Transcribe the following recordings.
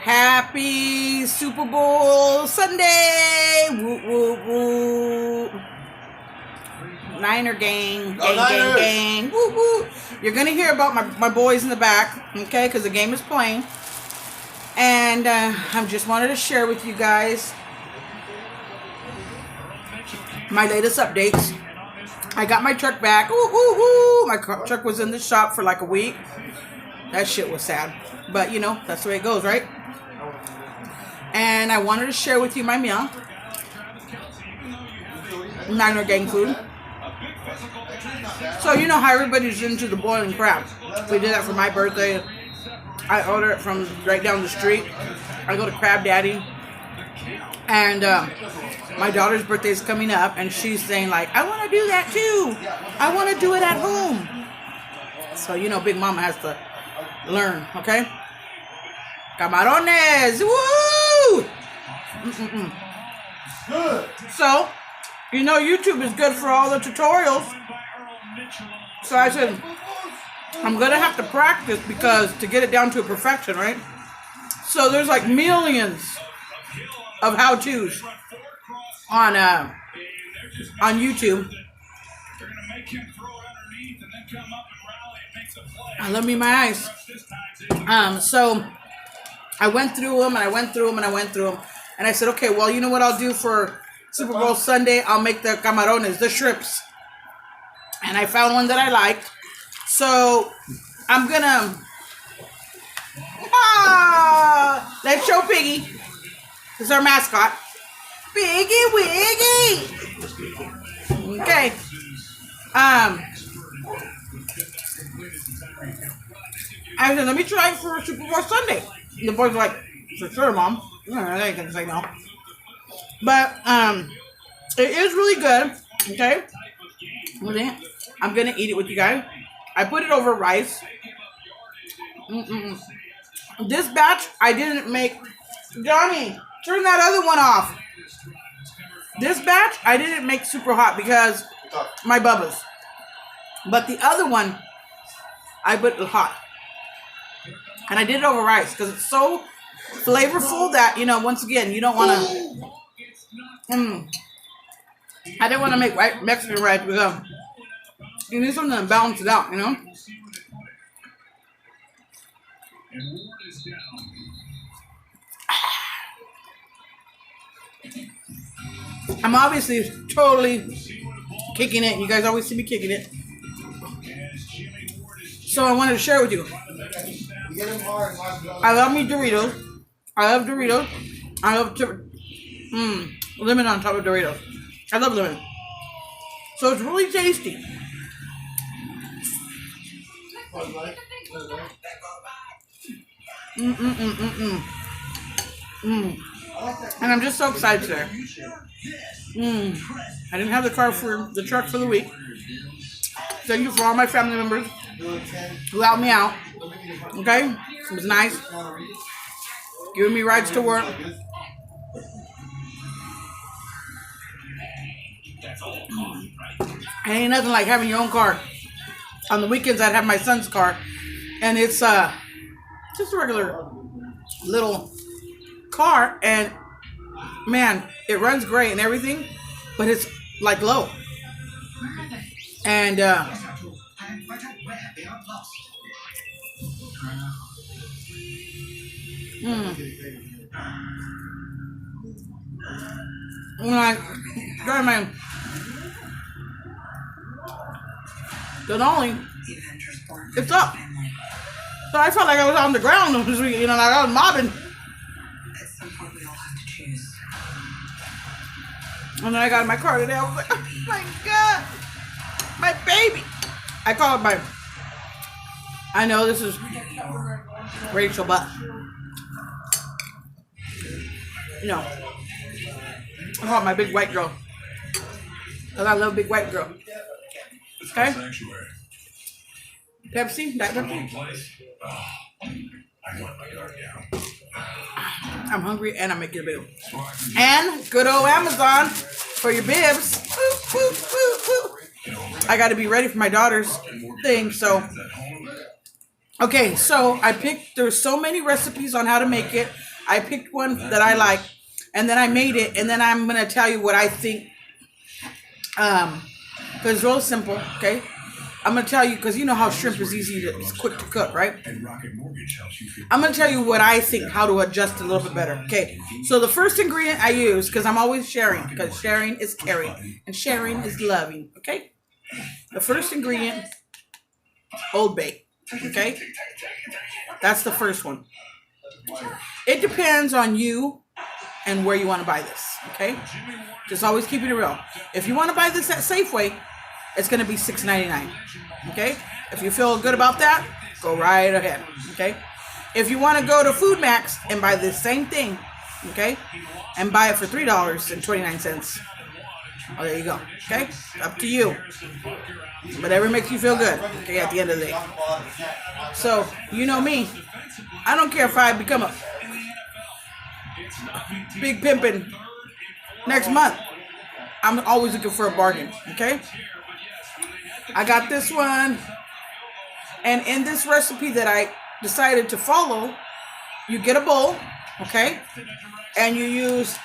Happy Super Bowl Sunday! Woo, woo, woo. Niner gang, gang. Woo, woo. You're going to hear about my boys in the back, okay, because the game is playing. And I just wanted to share with you guys my latest updates. I got my truck back. Woo, woo, woo. My truck was in the shop for like a week. That shit was sad. But, you know, that's the way it goes, right? And I wanted to share with you my meal. Niner gang food. So, you know how everybody's into the boiling crab. We did that for my birthday. I order it from right down the street. I go to Crab Daddy. And my daughter's birthday is coming up. And she's saying, like, I want to do that too. I want to do it at home. So, you know, Big Mama has to learn, okay? Camarones! Woo! Good. So, you know, YouTube is good for all the tutorials. So I said, I'm going to have to practice because to get it down to a perfection, right? So there's like millions of how-tos on YouTube. I love me my eyes. So I went through them and I went through them and I went through them. And I said, okay, well, you know what I'll do for Super Bowl Sunday? I'll make the camarones, the shrimps. And I found one that I liked. So I'm going to... let's show Piggy. This is our mascot. Piggy Wiggy. Okay. I said, let me try it for Super Bowl Sunday. The boys were like, for sure, Mom. They ain't gonna say no. But it is really good. Okay. I'm gonna eat it with you guys. I put it over rice. This batch I didn't make. Johnny, turn that other one off. This batch I didn't make super hot because my Bubba's. But the other one I put it hot. And I did it over rice because it's so flavorful that, you know, once again, you don't want to... I didn't want to make Mexican rice because you need something to balance it out, you know? I'm obviously totally kicking it. You guys always see me kicking it. So I wanted to share with you. I love me Doritos. I love Doritos. I love lemon on top of Doritos. I love lemon. So it's really tasty. And I'm just so excited today. I didn't have the truck for the week. Thank you for all my family members who helped me out. Okay? It was nice. Giving me rides to work. Ain't nothing like having your own car. On the weekends, I'd have my son's car. And it's just a regular little car. And, man, it runs great and everything. But it's, like, low. And, when I got my cannoli, it's up. So I felt like I was on the ground, you know, like I was mobbing. At some point, we all have to choose. And then I got in my car today. I was like, oh my God, my baby. I call it my. I know this is Rachel, but you know, I call it my big white girl. Because I love big white girl. Okay? Pepsi? That Pepsi? I'm hungry and I'm making a bill. And good old Amazon for your bibs. Woo, woo, woo, woo. I got to be ready for my daughter's thing, so Okay, so I picked, there's so many recipes on how to make it. I picked one that I like, and then I made it, and then I'm going to tell you what I think. Because it's real simple, okay? I'm going to tell you, because you know how shrimp is it's quick to cook, right? I'm going to tell you what I think, how to adjust a little bit better. Okay, so the first ingredient I use, because I'm always sharing, because sharing is caring, and sharing is loving, okay? The first ingredient, Old Bay. Okay, that's the first one. It depends on you and where you want to buy this. Okay, just always keeping it real. If you want to buy this at Safeway, it's going to be $6.99. Okay, if you feel good about that, go right ahead. Okay, if you want to go to Food Max and buy the same thing, okay, and buy it for $3.29. Oh, there you go. Okay, up to you. Whatever makes you feel good. Okay, at the end of the day. So, you know me. I don't care if I become a big pimpin' next month. I'm always looking for a bargain. Okay? I got this one. And in this recipe that I decided to follow, you get a bowl. Okay? And you use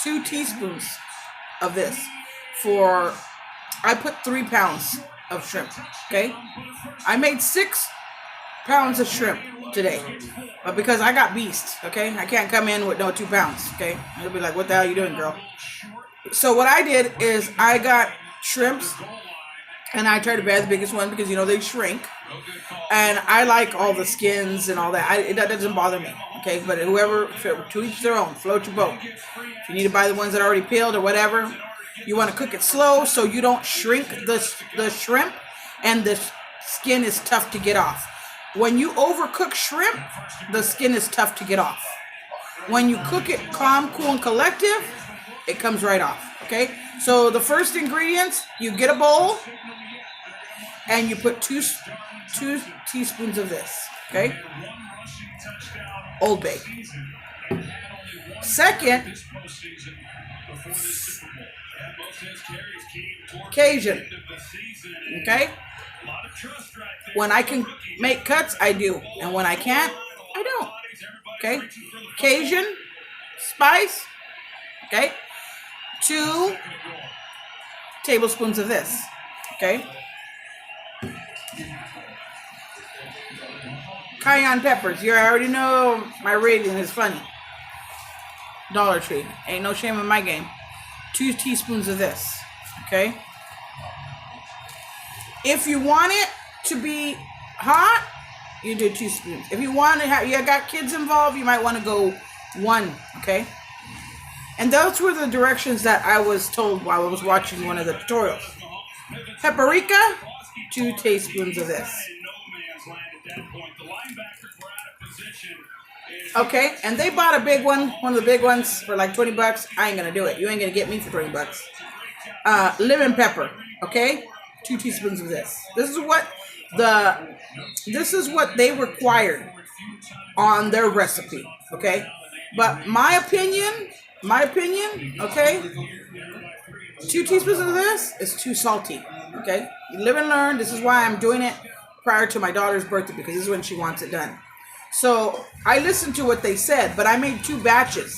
2 teaspoons of this for, I put 3 pounds of shrimp, okay? I made 6 pounds of shrimp today, but because I got beast, okay? I can't come in with no 2 pounds, okay? You'll be like, what the hell are you doing, girl? So what I did is I got shrimps, and I tried to buy the biggest one because, you know, they shrink, and I like all the skins and all that. That doesn't bother me, okay? But whoever, to each their own, float your boat. If you need to buy the ones that are already peeled or whatever, you want to cook it slow so you don't shrink the shrimp, and the skin is tough to get off. When you overcook shrimp, the skin is tough to get off. When you cook it calm, cool, and collective, it comes right off, okay? So the first ingredients, you get a bowl, and you put 2 teaspoons of this, okay? Old Bay. Second, Cajun, okay? When I can make cuts, I do. And when I can't, I don't, okay? Cajun, spice, okay? 2 tablespoons of this, okay? Cayenne peppers. You already know my rating is funny. Dollar Tree. Ain't no shame in my game. 2 teaspoons of this, okay? If you want it to be hot, you do 2 spoons. If you want to have, you got kids involved, you might want to go 1, okay? And those were the directions that I was told while I was watching one of the tutorials. Paprika, 2 tablespoons of this. Okay, and they bought a big one of the big ones for like $20. I ain't gonna do it. You ain't gonna get me for $20. Lemon pepper, okay? 2 teaspoons of this. This is what they required on their recipe, okay? But my opinion, okay? 2 teaspoons of this is too salty, okay? You live and learn. This is why I'm doing it prior to my daughter's birthday, because this is when she wants it done. So I listened to what they said, but I made 2 batches.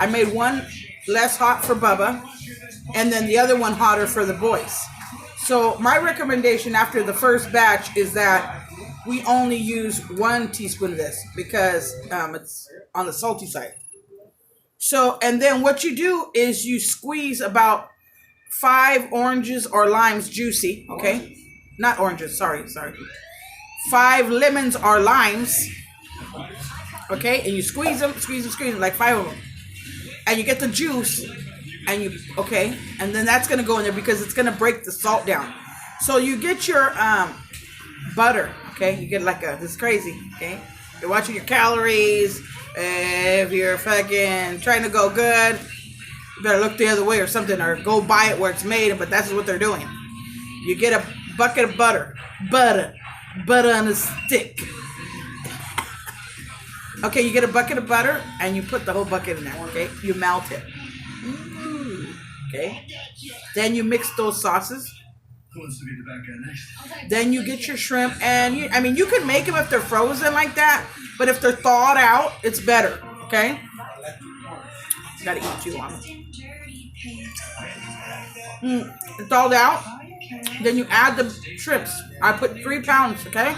I made one less hot for Bubba, and then the other one hotter for the boys. So my recommendation after the first batch is that we only use 1 teaspoon of this because it's on the salty side. So, and then what you do is you squeeze about 5 oranges or limes juicy, okay? Not oranges, sorry. 5 lemons or limes, okay? And you squeeze them, like 5 of them. And you get the juice, and you, okay? And then that's going to go in there because it's going to break the salt down. So you get your butter, okay? You get like this is crazy, okay? You're watching your calories. If you're fucking trying to go good, you better look the other way or something, or go buy it where it's made, but that's what they're doing. You get a bucket of butter on a stick. Okay, you get a bucket of butter, and you put the whole bucket in there, okay? You melt it. Okay? Then you mix those sauces, Who wants to be the bad guy next? Then you get your shrimp, and I mean, you can make them if they're frozen like that, but if they're thawed out, it's better. Okay. Gotta eat too on it. Thawed out. Then you add the shrimps. I put 3 pounds. Okay.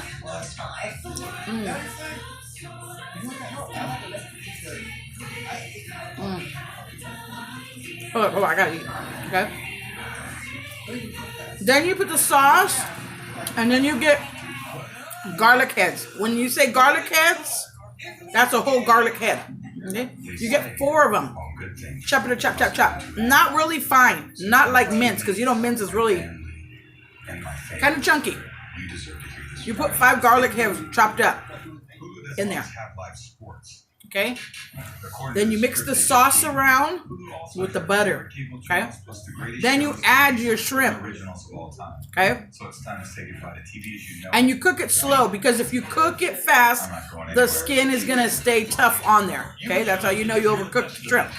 Hold on, I gotta eat. Okay. Then you put the sauce, and then you get garlic heads. When you say garlic heads, that's a whole garlic head. Okay? You get 4 of them. Chop it, chop, chop, chop. Not really fine. Not like mince, because you know mince is really kind of chunky. You put 5 garlic heads chopped up in there. Okay? Then you mix the sauce around with the butter. Okay? Then you add your shrimp. Okay? And you cook it slow, because if you cook it fast, the skin is going to stay tough on there. Okay? That's how you know you overcooked the shrimp.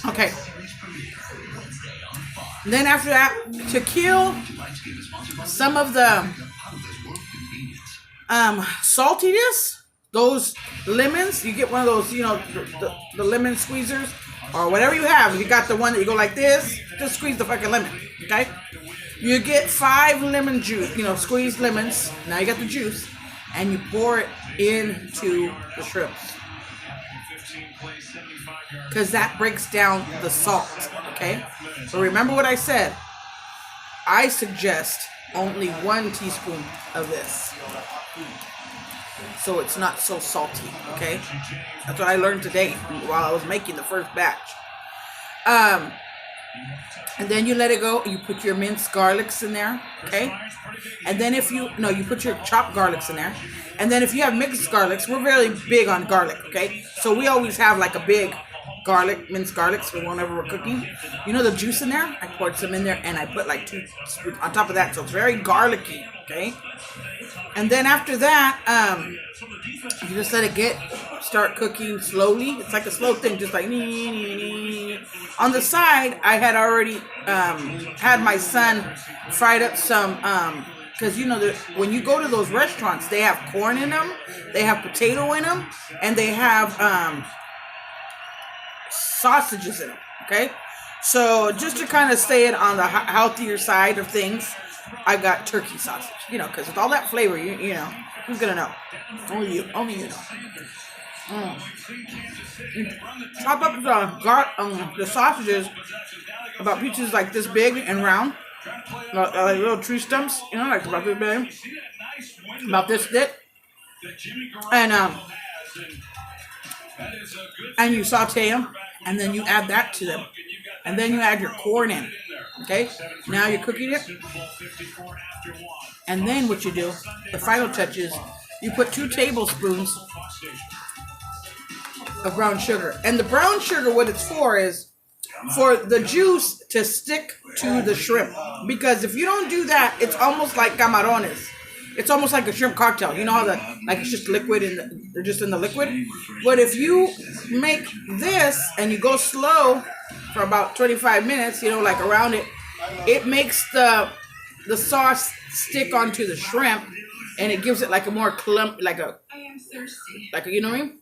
Okay. Then after that, to kill some of the saltiness, those lemons, you get one of those, you know, the lemon squeezers or whatever you have. If you got the one that you go like this, just squeeze the fucking lemon, okay? You get 5 lemon juice, you know, squeezed lemons. Now you got the juice, and you pour it into the shrimps, because that breaks down the salt, okay? So remember what I said. I suggest only 1 teaspoon of this, so it's not so salty, okay? That's what I learned today while I was making the first batch. And then you let it go. You put your minced garlics in there, okay? And then you put your chopped garlics in there. And then if you have mixed garlics, we're really big on garlic, okay? So we always have like a big minced garlics for whenever we're cooking. You know the juice in there? I poured some in there, and I put like 2 spoons on top of that, so it's very garlicky, okay? And then after that, you just let it start cooking slowly. It's like a slow thing, just like on the side. I had already had my son fried up some, because you know when you go to those restaurants, they have corn in them, they have potato in them, and they have sausages in them, okay? So just to kind of stay it on the healthier side of things, I got turkey sausage, you know, because with all that flavor, you know, who's gonna know? Only you know. You chop up the sausages about pieces like this big and round, like little tree stumps, you know, like about this big, about this thick, and you saute them, and then you add that to them, and then you add your corn in. Okay, now you're cooking it, and then what you do, the final touch is you put 2 tablespoons of brown sugar. And the brown sugar, what it's for is for the juice to stick to the shrimp, because if you don't do that, it's almost like camarones. It's almost like a shrimp cocktail. You know how like it's just liquid and they're just in the liquid? But if you make this and you go slow for about 25 minutes, you know, like around it, it makes the sauce stick onto the shrimp, and it gives it like a more clump, like a, you know what I mean?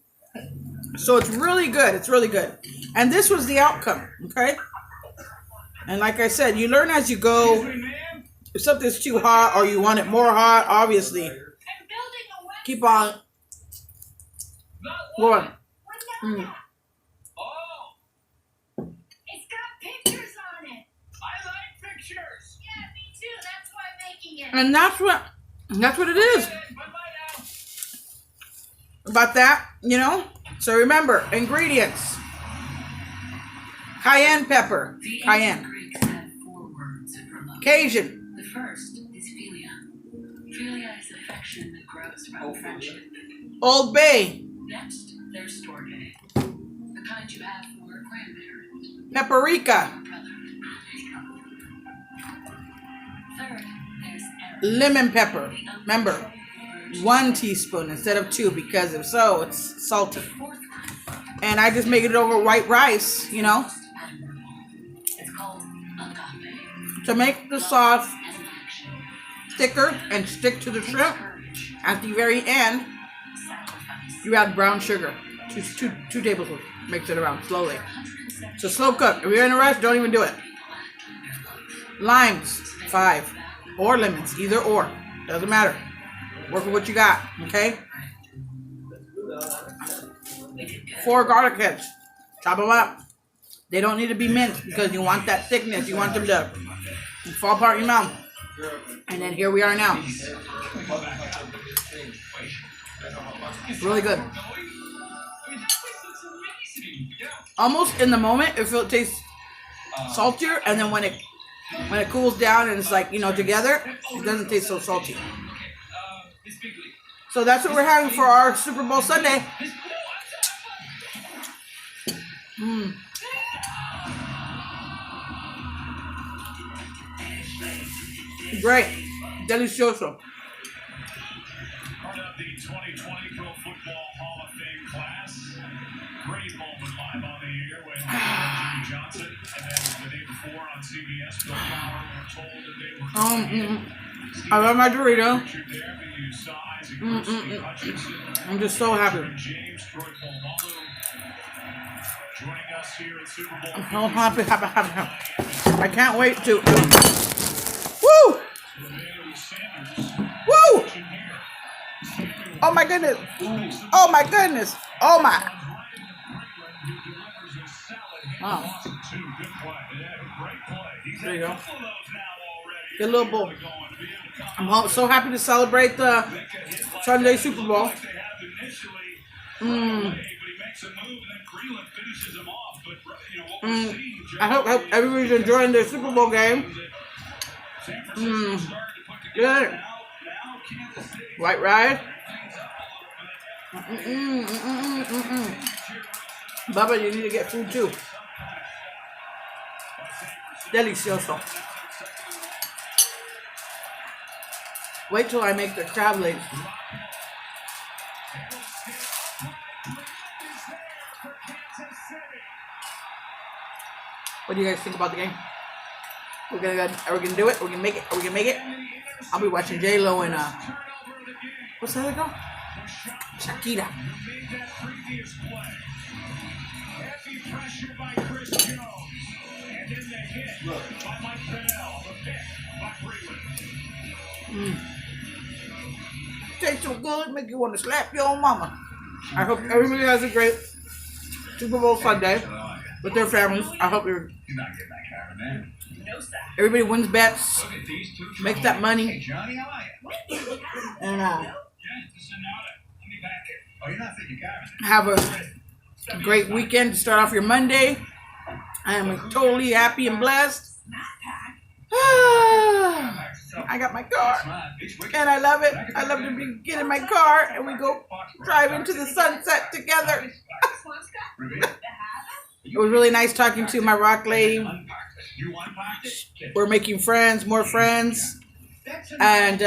So it's really good. It's really good. And this was the outcome, okay? And like I said, you learn as you go. If something's too hot or you want it more hot, obviously, keep on going. It's got pictures on it. I like pictures. Yeah, me too. That's why I'm making it. And that's what it is. About that, you know? So remember, ingredients. Cayenne pepper. Cayenne. Cajun. The first is philia. Philia is affection that grows from friendship. Old Bay. Next, there's Storge, the kind you have for a grandparent. Paprika. Brother. Third, there's Eric. Lemon pepper. Remember. 1 teaspoon instead of 2, because if so, it's salty. And I just make it over white rice, you know, It's called agape. to make the sauce As an action, thicker and stick to the shrimp. courage, At the very end, sacrifice. you add brown sugar, two tablespoons. Mix it around slowly. 170 It's a slow cook. If you're in a rush, don't even do it. Limes, 5, or lemons, either or, doesn't matter. Work with what you got, okay? 4 garlic heads, chop them up. They don't need to be minced because you want that thickness. You want them to fall apart in your mouth. And then here we are now. Really good. Almost in the moment, it tastes saltier, and then when it cools down and it's like, you know, together, it doesn't taste so salty. So that's what we're having for our Super Bowl Sunday. Great. Delicioso. Part of the 2020 Pro Football Hall of Fame class. Great moment live on the air when Jimmy Johnson and then the day before on CBS, Bill Cowher were told that they were I love my Dorito. pictured there, but you saw Isaac Bruce, Steve Hutchinson, I'm just so happy. James, Troy Polamalu joining us here at Super Bowl. I'm so happy. I can't wait to. Woo! Woo! Oh my goodness. Oh my goodness. Oh my. Wow. There you go. Get a little bowl. I'm so happy to celebrate the Sunday Super Bowl. I hope everybody's enjoying their Super Bowl game. Good. White rice. Bubba, you need to get food too. Delicioso. Wait till I make the crab legs. What do you guys think about the game? Are we gonna do it? Are we gonna make it? Are we gonna make it? I'll be watching J-Lo and what's that called? Shakira. Tastes so good, make you want to slap your own mama. I hope everybody has a great Super Bowl Sunday with their families. I hope everybody wins bets, makes that money, and have a great weekend to start off your Monday. I am totally happy and blessed. I got my car, and I love it. I love to get in my car, and we go drive into the sunset together. It was really nice talking to my rock lady. We're making friends, more friends, and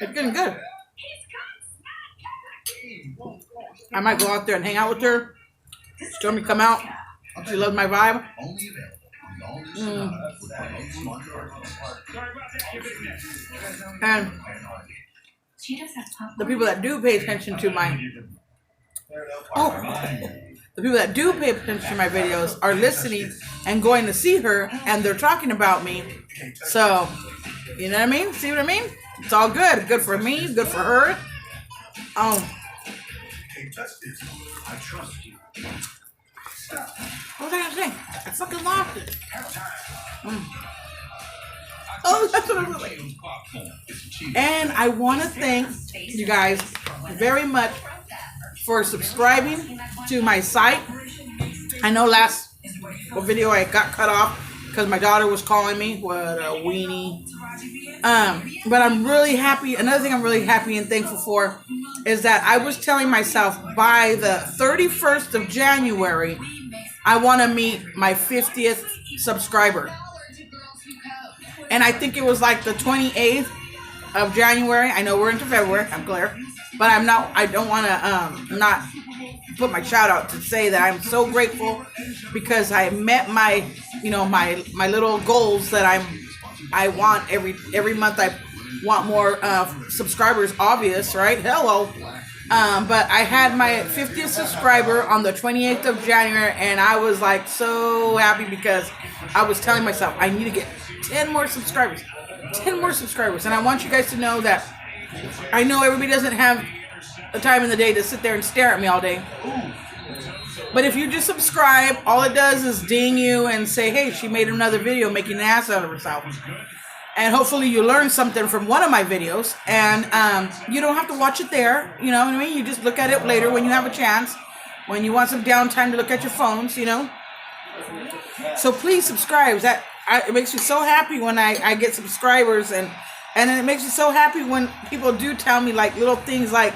it's getting good. I might go out there and hang out with her. Stormy come out. She loves my vibe. And the people that do pay attention to my the people that do pay attention to my videos are listening and going to see her, and they're talking about me. So, you know what I mean? See what I mean? It's all good. Good for me. Good for her. I trust you. What was I gonna say? I fucking lost it. Oh, that's what I was like. And I want to thank you guys very much for subscribing to my site. I know last video I got cut off because my daughter was calling me. What a weenie. But I'm really happy. Another thing I'm really happy and thankful for is that I was telling myself by the 31st of January, I want to meet my 50th subscriber. And I think it was like the 28th of January. I know we're into February. I'm clear, but I don't want to not put my shout out to say that I'm so grateful because I met my my little goals that I want every month. I want more subscribers. Obvious, right? Hello. But I had my 50th subscriber on the 28th of January, and I was like so happy because I was telling myself I need to get 10 more subscribers. 10 more subscribers. And I want you guys to know that I know everybody doesn't have the time in the day to sit there and stare at me all day. But if you just subscribe, all it does is ding you and say, hey, she made another video making an ass out of herself. And hopefully you learn something from one of my videos. And you don't have to watch it there. You know what I mean? You just look at it later when you have a chance. When you want some downtime to look at your phones, you know. So please subscribe. It makes me so happy when I get subscribers. And then it makes me so happy when people do tell me like little things like,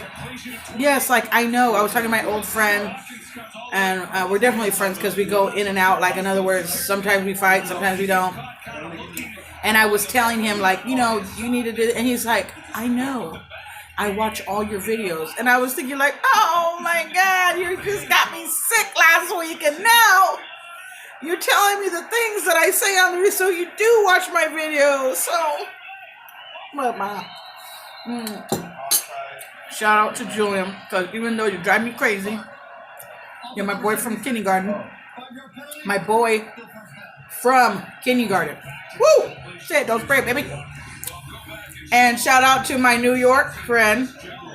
yes, like I know. I was talking to my old friend. And we're definitely friends because we go in and out. Like, in other words, sometimes we fight, sometimes we don't. And I was telling him, like, you need to do it. And he's like, I know. I watch all your videos. And I was thinking, like, oh, my God, you just got me sick last week. And now you're telling me the things that I say on the video. So you do watch my videos. So, shout out to Julian. Because even though you drive me crazy, you're my boy from kindergarten. My boy from kindergarten. Woo! Say it, don't spray it, baby. And shout out to my New York friend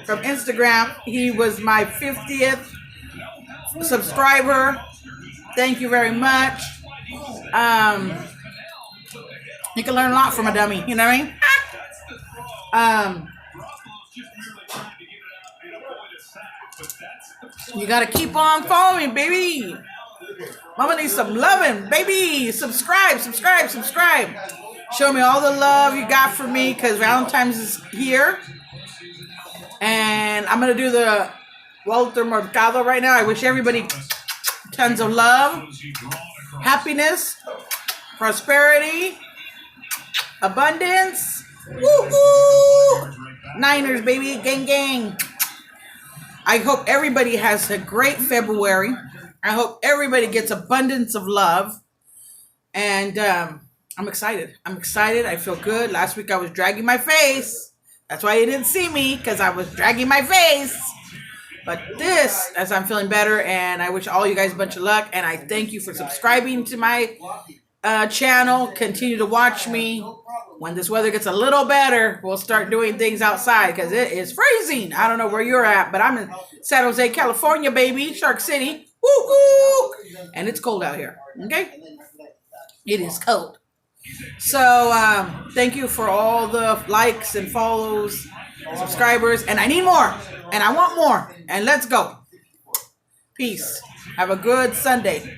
from Instagram. He was my 50th subscriber. Thank you very much. You can learn a lot from a dummy, you know what I mean? You gotta keep on following, baby. Mama needs some loving, baby. Subscribe. Show me all the love you got for me because Valentine's is here. And I'm going to do the Walter Mercado right now. I wish everybody tons of love, happiness, prosperity, abundance. Woo-hoo! Niners, baby. Gang, gang. I hope everybody has a great February. I hope everybody gets abundance of love. And I'm excited. I feel good. Last week I was dragging my face. That's why you didn't see me, because I was dragging my face. But this, as I'm feeling better, and I wish all you guys a bunch of luck. And I thank you for subscribing to my channel. Continue to watch me. When this weather gets a little better, we'll start doing things outside because it is freezing. I don't know where you're at, but I'm in San Jose, California, baby. Shark City. Woo-hoo! And it's cold out here. Okay? It is cold. So, thank you for all the likes and follows, subscribers. And I need more. And I want more. And let's go. Peace. Have a good Sunday.